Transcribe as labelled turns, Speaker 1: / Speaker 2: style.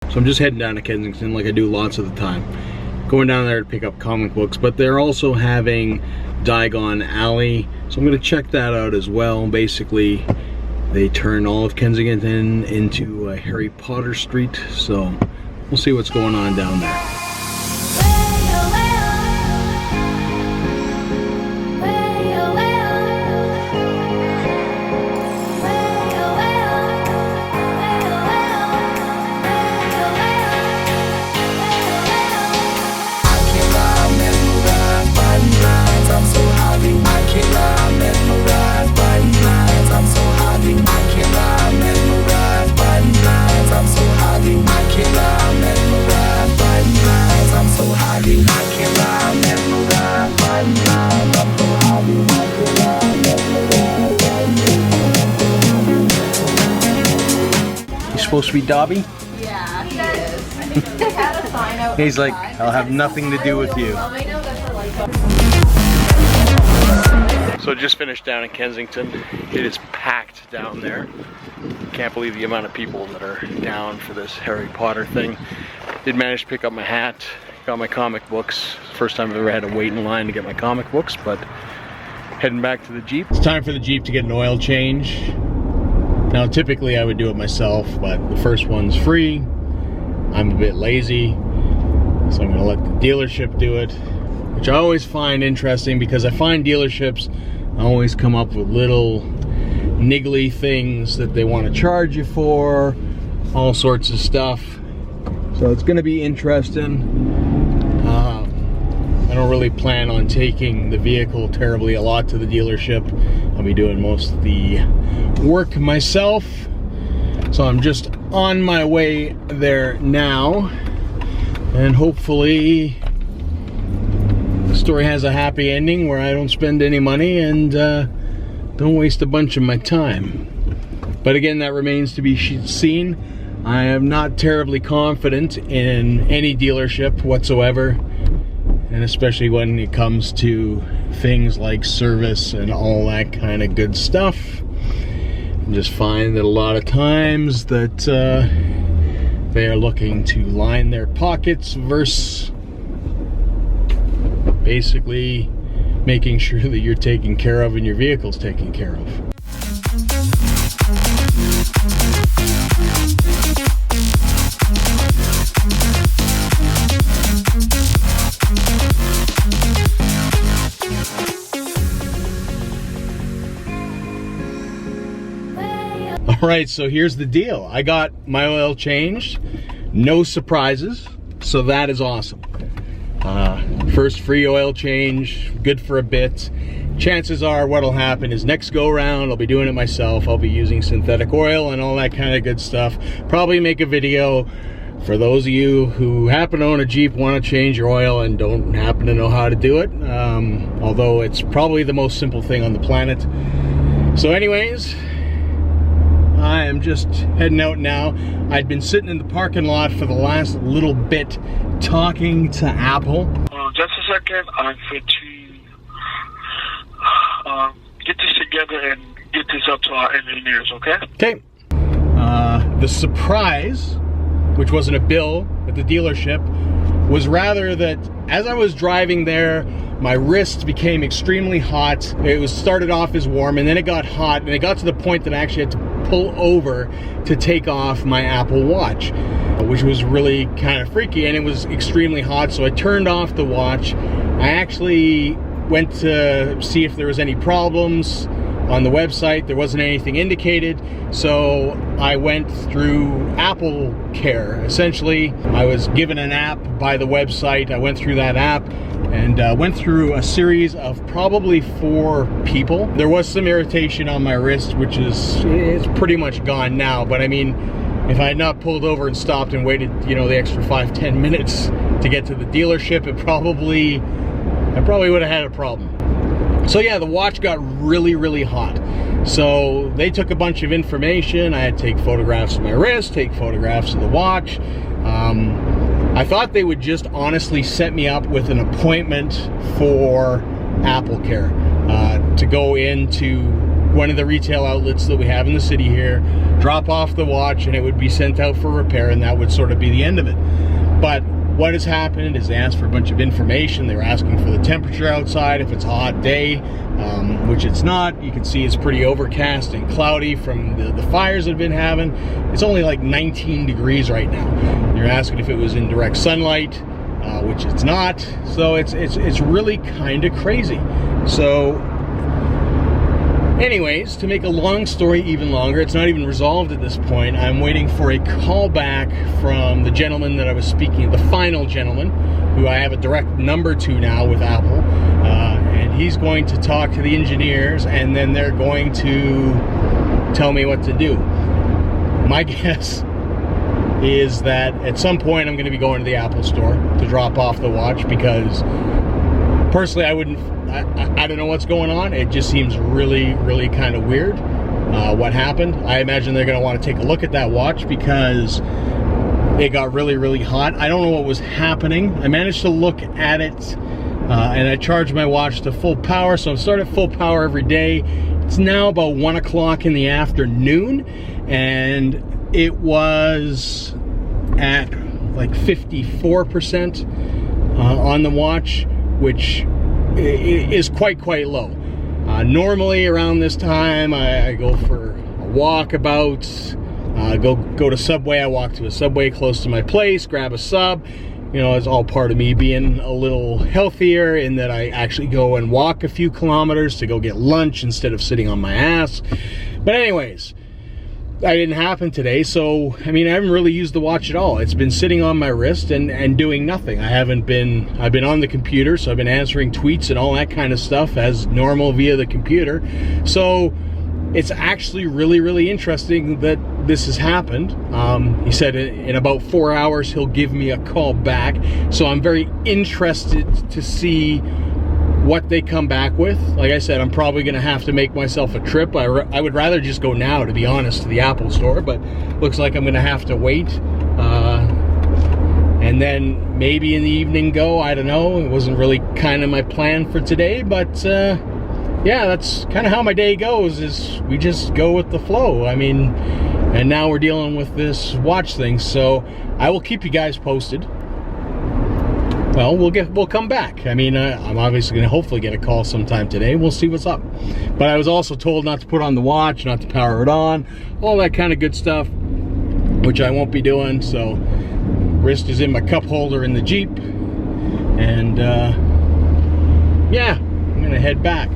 Speaker 1: So I'm just heading down to Kensington like I do lots of the time. Going down there to pick up comic books, but they're also having Diagon Alley, so I'm going to check that out as well. Basically, they turn all of Kensington into Harry Potter Street, so we'll see what's going on down there. Supposed to be Dobby?
Speaker 2: Yeah, he is. He had a sign out.
Speaker 1: He's like, I'll have nothing to do with you. So just finished down in Kensington. It is packed down there. Can't believe the amount of people that are down for this Harry Potter thing. Did manage to pick up my hat, got my comic books. First time I've ever had to wait in line to get my comic books, but heading back to the Jeep. It's time for the Jeep to get an oil change. Now typically I would do it myself, but the first one's free. I'm a bit lazy, so I'm gonna let the dealership do it, which I always find interesting because I find dealerships always come up with little niggly things that they want to charge you for, all sorts of stuff. So it's gonna be interesting. I don't really plan on taking the vehicle terribly a lot to the dealership. I'll be doing most of the work myself. So I'm just on my way there now, and hopefully the story has a happy ending where I don't spend any money and don't waste a bunch of my time. But again, that remains to be seen. I am not terribly confident in any dealership whatsoever, and especially when it comes to things like service and all that kind of good stuff. I just find that a lot of times that they are looking to line their pockets versus basically making sure that you're taken care of and your vehicle's taken care of. Alright, so here's the deal. I got my oil changed, no surprises, so that is awesome. First free oil change, good for a bit. Chances are what'll happen is next go round I'll be doing it myself. I'll be using synthetic oil and all that kind of good stuff. Probably make a video for those of you who happen to own a Jeep, want to change your oil and don't happen to know how to do it. Although it's probably the most simple thing on the planet. So anyways, I am just heading out now. I'd been sitting in the parking lot for the last little bit talking to Apple.
Speaker 3: Just a second, I'm going to get this together and get this up to our engineers, okay?
Speaker 1: Okay. The surprise, which wasn't a bill at the dealership, was rather that as I was driving there, my wrist became extremely hot. It was started off as warm and then it got hot, and it got to the point that I actually had to pull over to take off my Apple Watch, which was really kind of freaky, and it was extremely hot. So I turned off the watch. I actually went to see if there was any problems on the website. There wasn't anything indicated, so I went through Apple Care. Essentially, I was given an app by the website. I went through that app and went through a series of probably 4 people. There was some irritation on my wrist, which it's pretty much gone now, but I mean, if I had not pulled over and stopped and waited, you know, the extra 5-10 minutes to get to the dealership, I probably would have had a problem. So yeah, the watch got really hot. So they took a bunch of information. I had to take photographs of my wrist, take photographs of the watch. I thought they would just honestly set me up with an appointment for Apple Care to go into one of the retail outlets that we have in the city here, drop off the watch, and it would be sent out for repair, and that would sort of be the end of it. But what has happened is they asked for a bunch of information. They were asking for the temperature outside, if it's a hot day, which it's not. You can see it's pretty overcast and cloudy from the fires that have been having. It's only like 19 degrees right now. You're asking if it was in direct sunlight, which it's not. So it's really kind of crazy. So anyways, to make a long story even longer, it's not even resolved at this point. I'm waiting for a call back from the gentleman that I was speaking, the final gentleman, who I have a direct number to now with Apple. And he's going to talk to the engineers, and then they're going to tell me what to do. My guess is that at some point I'm going to be going to the Apple store to drop off the watch, because personally I don't know what's going on. It just seems really, really kind of weird what happened. I imagine they're going to want to take a look at that watch because it got really, really hot. I don't know what was happening. I managed to look at it and I charged my watch to full power, so I'm starting at full power every day. It's now about 1 o'clock in the afternoon, and it was at like 54% on the watch, which is quite low. Normally around this time I go for a walk about, go to Subway. I walk to a Subway close to my place, grab a sub. You know, it's all part of me being a little healthier in that I actually go and walk a few kilometers to go get lunch instead of sitting on my ass. But anyways, that didn't happen today, so I mean, I haven't really used the watch at all. It's been sitting on my wrist and doing nothing. I've been on the computer, so I've been answering tweets and all that kind of stuff as normal via the computer. So it's actually really, really interesting that this has happened. He said in about 4 hours he'll give me a call back, so I'm very interested to see what they come back with. Like I said, I'm probably gonna have to make myself a trip. I would rather just go now, to be honest, to the Apple store, but looks like I'm gonna have to wait, and then maybe in the evening go. I don't know. It wasn't really kind of my plan for today, but yeah, that's kind of how my day goes, is we just go with the flow. I mean, and now we're dealing with this watch thing, so I will keep you guys posted. Well, we'll come back. I mean, I'm obviously going to hopefully get a call sometime today. We'll see what's up. But I was also told not to put on the watch, not to power it on, all that kind of good stuff, which I won't be doing. So wrist is in my cup holder in the Jeep, and yeah, I'm going to head back.